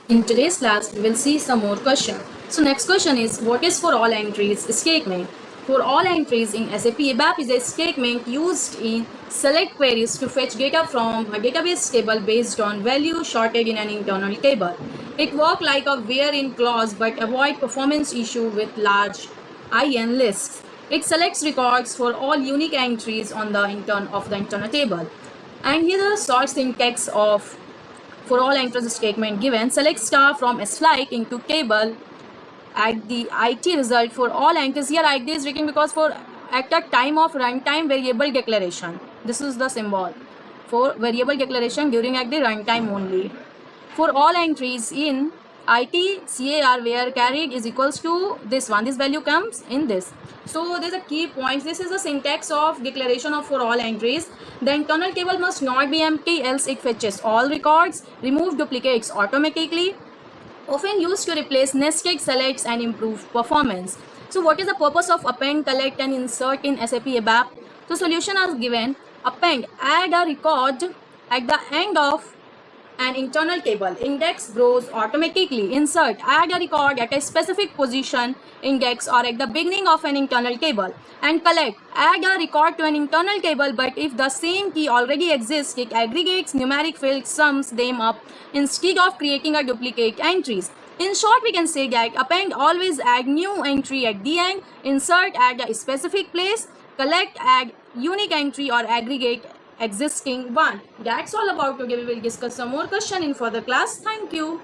In today's class, we will see some more questions. So next question is, what is for all entries statement? For all entries in SAP ABAP is a statement used in select queries to fetch data from a database table based on value sorted in an internal table. It works like a where-in clause but avoid performance issue with large IN lists. It selects records for all unique entries on the internal table. And here the short syntax of for all entries statement given, select star from SFLIKE into table at the IT result for all entries. Here IT is written because for at the time of runtime variable declaration. This is the symbol for variable declaration during at the runtime only. For all entries in IT CAR where carried is equals to this one, this value comes in this. So there's a key point. This is the syntax of declaration of for all entries. The internal table must not be empty, else it fetches all records, remove duplicates automatically, often used to replace nested selects and improve performance. So what is the purpose of append, collect and insert in SAP ABAP? So solution is given. Append, add a record at the end of an internal table. Index grows automatically. Insert, add a record at a specific position index or at the beginning of an internal table. And collect, add a record to an internal table, but if the same key already exists, it aggregates numeric fields, sums them up instead of creating a duplicate entries. In short, we can say that append always add new entry at the end, insert at a specific place, collect add unique entry or aggregate existing one. That's all about today. We will discuss some more question in further class. Thank you.